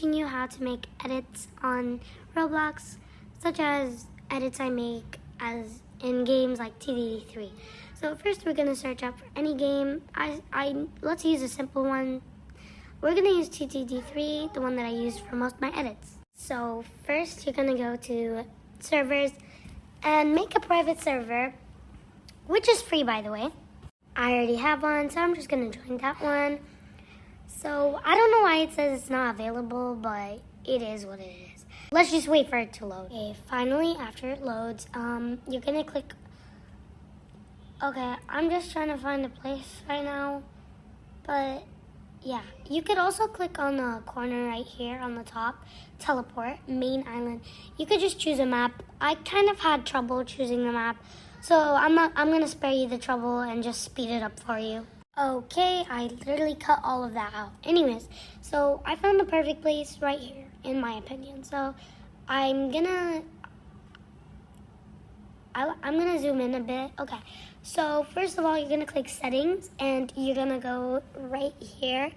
teaching you how to make edits on Roblox, such as edits I make as in games like TDD3. So first we're gonna search up for any game. Let's use a simple one. We're gonna use TDD3, the one that I use for most of my edits. So first you're gonna go to servers and make a private server, which is free, by the way. I already have one, so I'm just gonna join that one. So I don't know why it says it's not available, but it is what it is. Let's just wait for it to load. Okay, finally, after it loads, you're gonna click. Okay, I'm just trying to find a place right now, but yeah, you could also click on the corner right here on the top, teleport, main island. You could just choose a map. I kind of had trouble choosing the map, so I'm gonna spare you the trouble and just speed it up for you. Okay, I literally cut all of that out. Anyways, so I found the perfect place right here, in my opinion. So I'm gonna zoom in a bit. Okay, so first of all, you're gonna click settings and you're gonna go right here,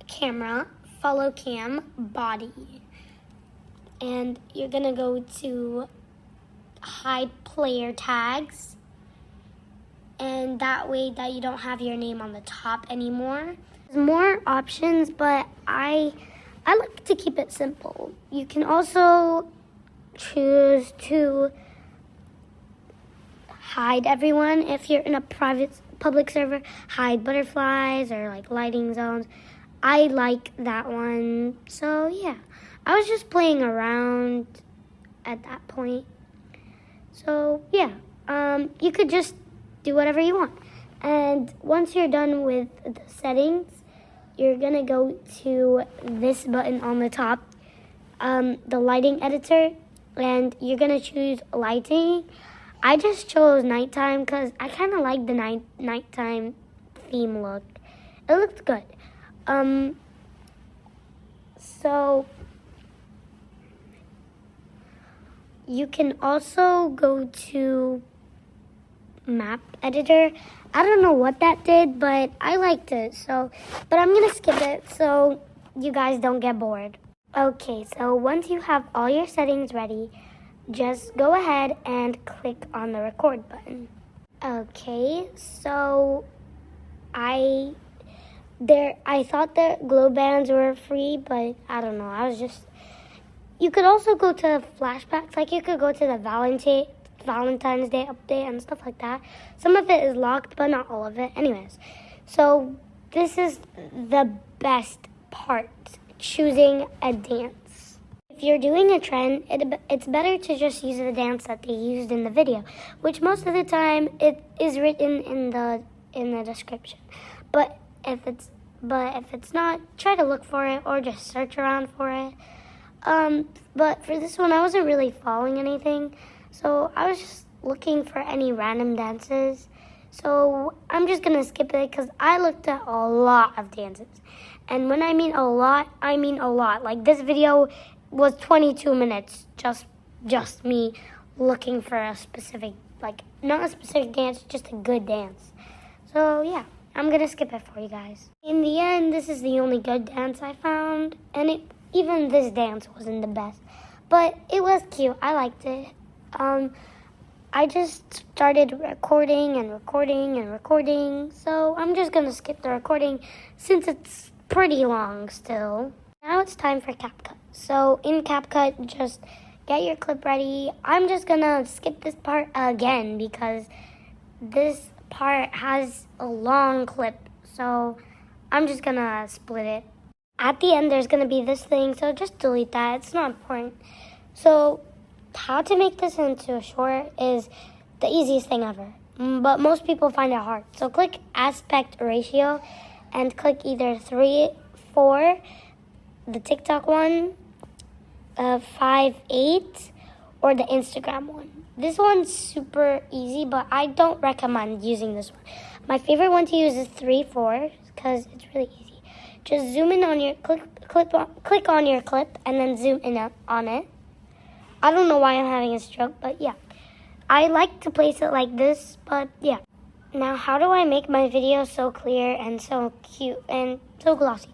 camera, follow cam, body. And you're gonna go to hide player tags. And that way that you don't have your name on the top anymore. There's more options, but I like to keep it simple. You can also choose to hide everyone if you're in a public server, hide butterflies or like lighting zones. I like that one. So yeah, I was just playing around at that point. So yeah, you could just do whatever you want. And once you're done with the settings, you're gonna go to this button on the top, the lighting editor, and you're gonna choose lighting. I just chose nighttime because I kind of like the nighttime theme look. It looked good. So you can also go to map editor. I don't know what that did, but I liked it. But I'm gonna skip it so you guys don't get bored. Okay, so once you have all your settings ready, just go ahead and click on the record button. Okay, so I thought that glow bands were free, but I don't know. You could also go to flashbacks, like you could go to the Valentine's Day update and stuff like that. Some of it is locked, but not all of it. Anyways, so this is the best part, choosing a dance. If you're doing a trend, it's better to just use the dance that they used in the video, which most of the time it is written in the description. But if it's not, try to look for it or just search around for it. But for this one, I wasn't really following anything. So I was just looking for any random dances. So I'm just going to skip it because I looked at a lot of dances. And when I mean a lot, I mean a lot. Like this video was 22 minutes, just me looking for a specific, like not a specific dance, just a good dance. So yeah, I'm going to skip it for you guys. In the end, this is the only good dance I found. And even this dance wasn't the best. But it was cute. I liked it. I just started recording, so I'm just gonna skip the recording since it's pretty long still. Now it's time for CapCut. So in CapCut, just get your clip ready. I'm just gonna skip this part again because this part has a long clip, so I'm just gonna split it. At the end, there's gonna be this thing, so just delete that. It's not important. So how to make this into a short is the easiest thing ever, but most people find it hard. So click aspect ratio and click either 3, 4, the TikTok one, 5, 8, or the Instagram one. This one's super easy, but I don't recommend using this one. My favorite one to use is 3, 4 because it's really easy. Just zoom in on your click on your clip and then zoom in on it. I don't know why I'm having a stroke, but yeah. I like to place it like this, but yeah. Now, how do I make my video so clear and so cute and so glossy?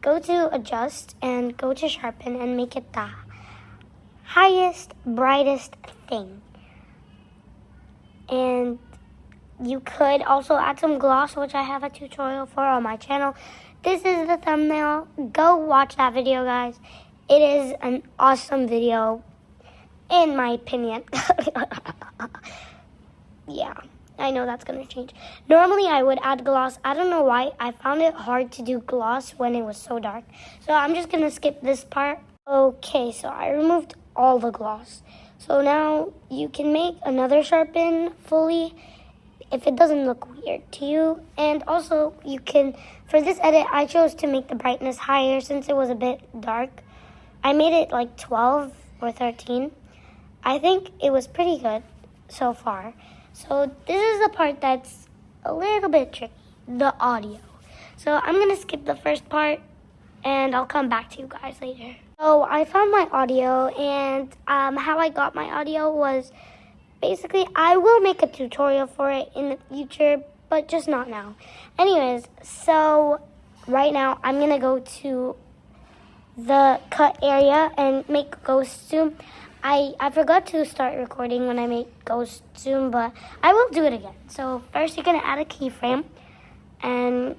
go to adjust and go to sharpen and make it the highest, brightest thing. And you could also add some gloss, which I have a tutorial for on my channel. This is the thumbnail. Go watch that video, guys. It is an awesome video, in my opinion. Yeah, I know that's going to change. Normally, I would add gloss. I don't know why. I found it hard to do gloss when it was so dark. So I'm just going to skip this part. Okay, so I removed all the gloss. So now you can make another sharpen fully if it doesn't look weird to you. And also you can, for this edit, I chose to make the brightness higher since it was a bit dark. I made it like 12 or 13. I think it was pretty good so far. So this is the part that's a little bit tricky, the audio. So I'm gonna skip the first part and I'll come back to you guys later. So I found my audio, and how I got my audio was basically, I will make a tutorial for it in the future, but just not now. Anyways, so right now I'm gonna go to the cut area and make ghost zoom. I forgot to start recording when I make ghost zoom, but I will do it again. So first you're gonna add a keyframe, and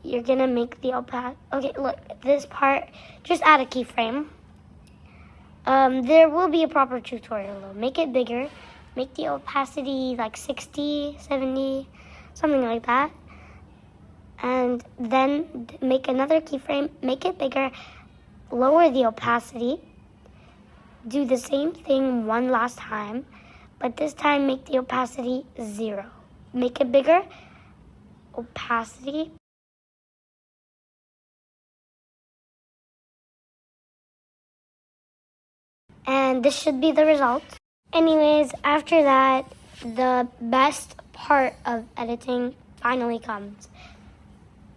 you're gonna make the opaque. Okay, look, this part, just add a keyframe. There will be a proper tutorial though. Make it bigger. Make the opacity like 60, 70, something like that. And then make another keyframe, make it bigger, lower the opacity. Do the same thing one last time, but this time make the opacity 0. Make it bigger, opacity. And this should be the result. Anyways, after that, the best part of editing finally comes.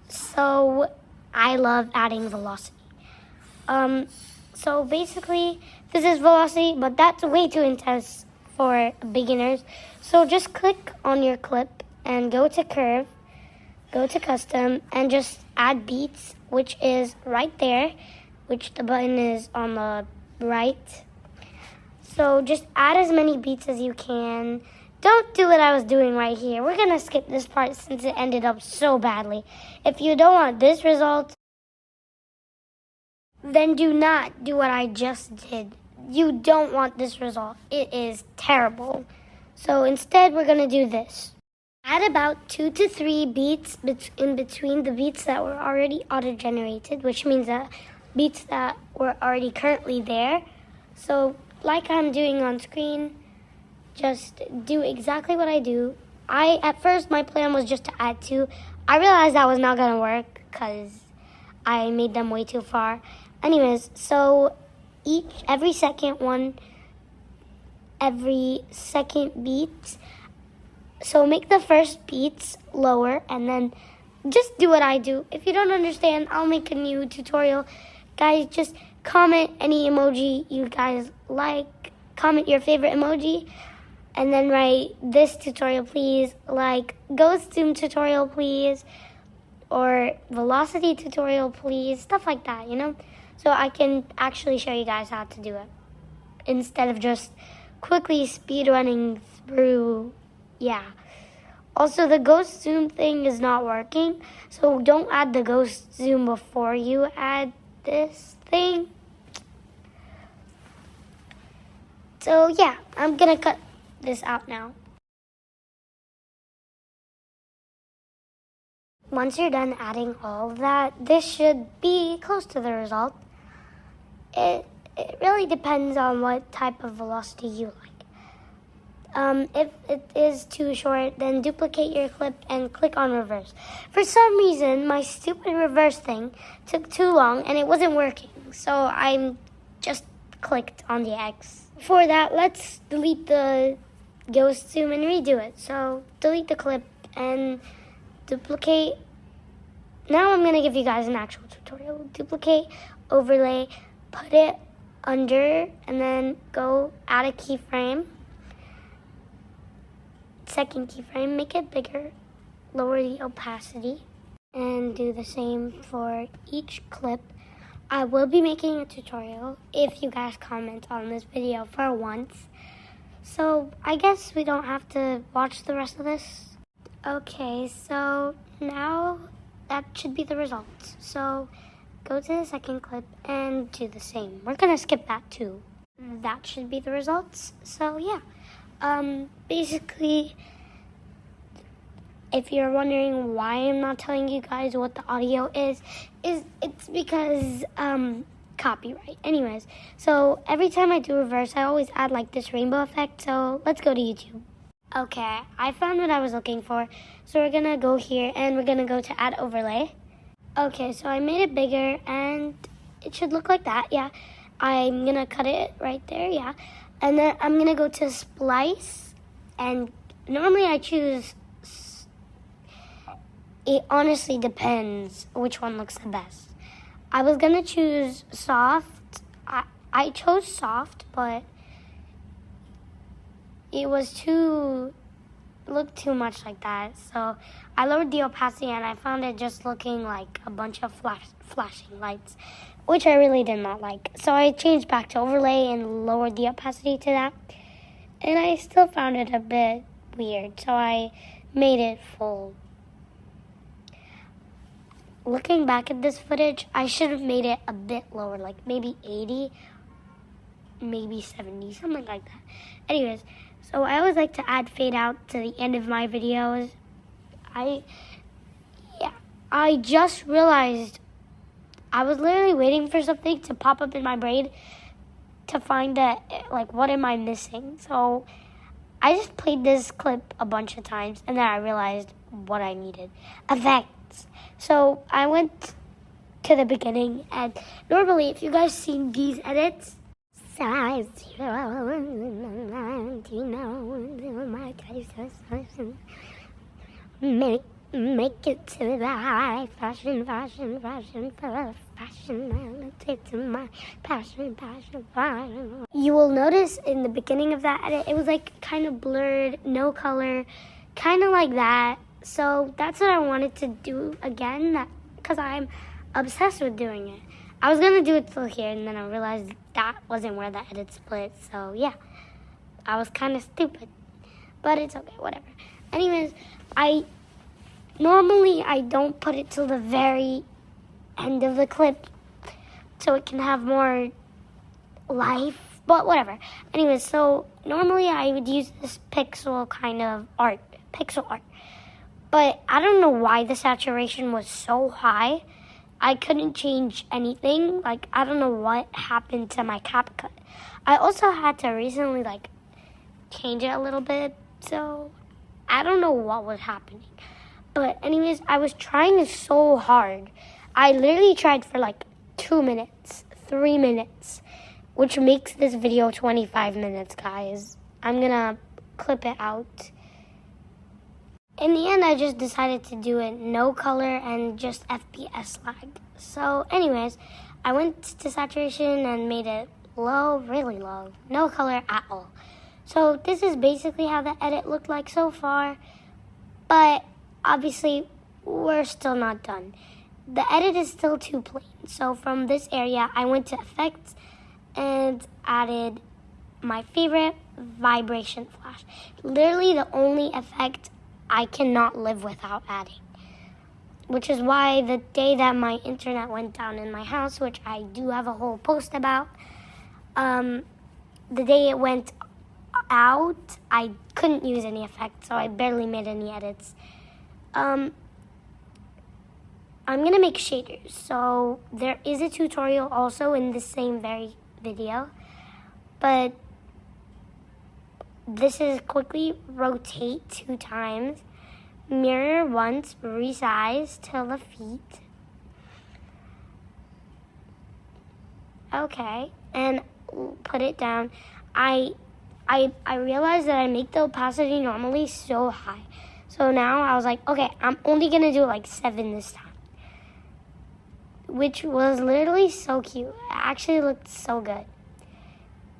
So I love adding velocity. So basically, this is velocity, but that's way too intense for beginners. So just click on your clip and go to curve, go to custom, and just add beats, which is right there, which the button is on the right. So just add as many beats as you can. Don't do what I was doing right here. We're going to skip this part since it ended up so badly. If you don't want this result, then do not do what I just did. You don't want this result. It is terrible. So instead, we're going to do this. Add about 2 to 3 beats in between the beats that were already auto-generated, which means that beats that were already currently there. So like I'm doing on screen, just do exactly what I do. At first, my plan was just to add 2. I realized that was not going to work because I made them way too far. Anyways, so every second beat. So make the first beats lower and then just do what I do. If you don't understand, I'll make a new tutorial. Guys, just comment any emoji you guys like. Comment your favorite emoji. And then write this tutorial, please. Like ghost zoom tutorial, please. Or velocity tutorial, please. Stuff like that, you know? So I can actually show you guys how to do it. Instead of just quickly speed running through. Yeah. Also, the ghost zoom thing is not working. So don't add the ghost zoom before you add this thing. So yeah, I'm gonna cut this out now. Once you're done adding all of that, this should be close to the result. It really depends on what type of velocity you like. If it is too short, then duplicate your clip and click on reverse. For some reason, my stupid reverse thing took too long and it wasn't working. So I just clicked on the X. For that, let's delete the ghost zoom and redo it. So delete the clip and duplicate. Now I'm going to give you guys an actual tutorial. Duplicate, overlay, put it under, and then go add a keyframe. Second keyframe, make it bigger, lower the opacity. and do the same for each clip. I will be making a tutorial if you guys comment on this video for once. So I guess we don't have to watch the rest of this. Okay, so now that should be the results. So go to the second clip and do the same. We're gonna skip that too. That should be the results. So yeah, basically, if you're wondering why I'm not telling you guys what the audio is it's because copyright. Anyways, so every time I do reverse, I always add like this rainbow effect. So let's go to YouTube. Okay, I found what I was looking for. So we're gonna go here and we're gonna go to add overlay. Okay, so I made it bigger and it should look like that. Yeah, I'm gonna cut it right there. Yeah, and then I'm gonna go to splice, and normally I choose, it honestly depends which one looks the best. I was gonna choose soft. I chose soft, but it looked too much like that. So I lowered the opacity and I found it just looking like a bunch of flashing lights, which I really did not like. So I changed back to overlay and lowered the opacity to that. And I still found it a bit weird, so I made it full. Looking back at this footage, I should have made it a bit lower, like maybe 80, maybe 70, something like that. Anyways, so I always like to add fade out to the end of my videos. I just realized I was literally waiting for something to pop up in my brain to find that, like, what am I missing? So I just played this clip a bunch of times and then I realized what I needed. Effects. So I went to the beginning, and normally if you guys seen these edits, size 0, you know, my make it to the high fashion, take to my passion. You will notice in the beginning of that edit, it was like kind of blurred, no color, kind of like that. So that's what I wanted to do again, because I'm obsessed with doing it. I was gonna do it till here, and then I realized that wasn't where the edit split. So yeah, I was kind of stupid, but it's okay, whatever. Anyways, normally I don't put it till the very end of the clip so it can have more life, but whatever. Anyways, so normally I would use this pixel art. But I don't know why the saturation was so high. I couldn't change anything. Like, I don't know what happened to my CapCut. I also had to recently, change it a little bit. So, I don't know what was happening. But anyways, I was trying so hard. I literally tried for 2 minutes, 3 minutes, which makes this video 25 minutes, guys. I'm gonna clip it out. In the end, I just decided to do it no color and just FPS lag. So anyways, I went to saturation and made it low, really low, no color at all. So this is basically how the edit looked like so far, but obviously we're still not done. The edit is still too plain. So from this area, I went to effects and added my favorite, vibration flash. Literally the only effect I cannot live without adding, which is why the day that my internet went down in my house, which I do have a whole post about, the day it went out, I couldn't use any effects, so I barely made any edits. I'm gonna make shaders, so there is a tutorial also in the same very video, but this is quickly rotate 2 times, mirror once, resize till the feet. Okay, and put it down. I realized that I make the opacity normally so high. So now I was like, okay, I'm only gonna do 7 this time. Which was literally so cute. It actually looked so good.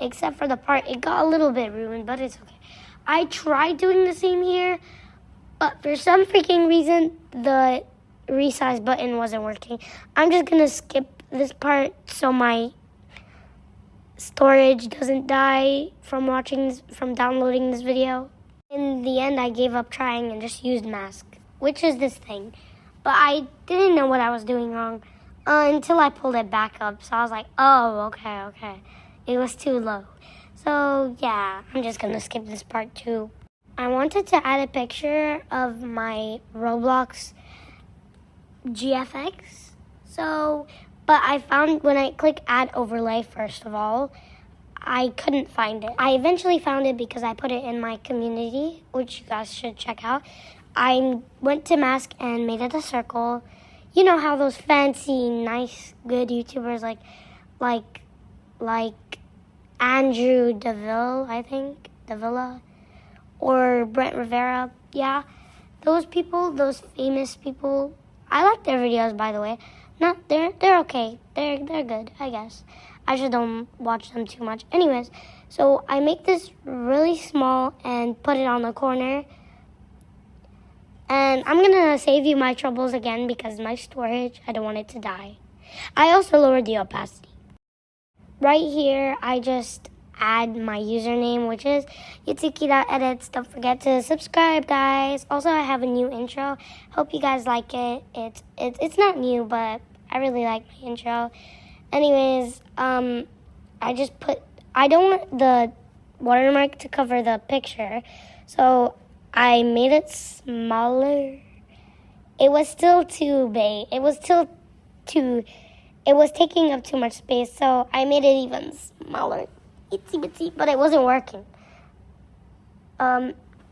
Except for the part, it got a little bit ruined, but it's okay. I tried doing the same here, but for some freaking reason, the resize button wasn't working. I'm just gonna skip this part so my storage doesn't die from downloading this video. In the end, I gave up trying and just used mask, which is this thing. But I didn't know what I was doing wrong until I pulled it back up. So I was like, oh, okay. It was too low. So yeah, I'm just gonna skip this part too. I wanted to add a picture of my Roblox GFX. But I found when I click add overlay, first of all, I couldn't find it. I eventually found it because I put it in my community, which you guys should check out. I went to mask and made it a circle. You know how those fancy, nice, good YouTubers like Andrew Deville, I think, Davila, or Brent Rivera, yeah. Those people, those famous people, I like their videos, by the way. They're okay. They're good, I guess. I just don't watch them too much. Anyways, so I make this really small and put it on the corner. And I'm gonna save you my troubles again because my storage, I don't want it to die. I also lowered the opacity. Right here, I just add my username, which is Yutsuki.edits. Don't forget to subscribe, guys. Also, I have a new intro. Hope you guys like it. It's not new, but I really like my intro. Anyways, I don't want the watermark to cover the picture, so I made it smaller. It was still too big. It was taking up too much space, so I made it even smaller. Itsy bitsy, but it wasn't working.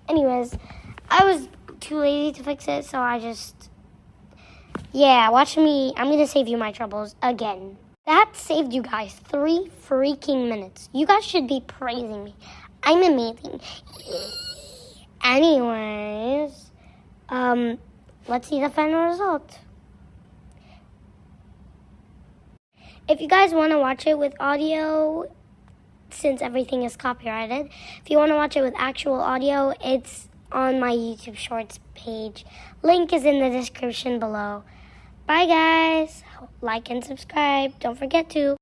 Anyways, I was too lazy to fix it, so watch me. I'm gonna save you my troubles again. That saved you guys 3 freaking minutes. You guys should be praising me. I'm amazing. Anyways, let's see the final result. If you guys want to watch it with audio, since everything is copyrighted, if you want to watch it with actual audio, it's on my YouTube Shorts page. Link is in the description below. Bye, guys. Like and subscribe. Don't forget to.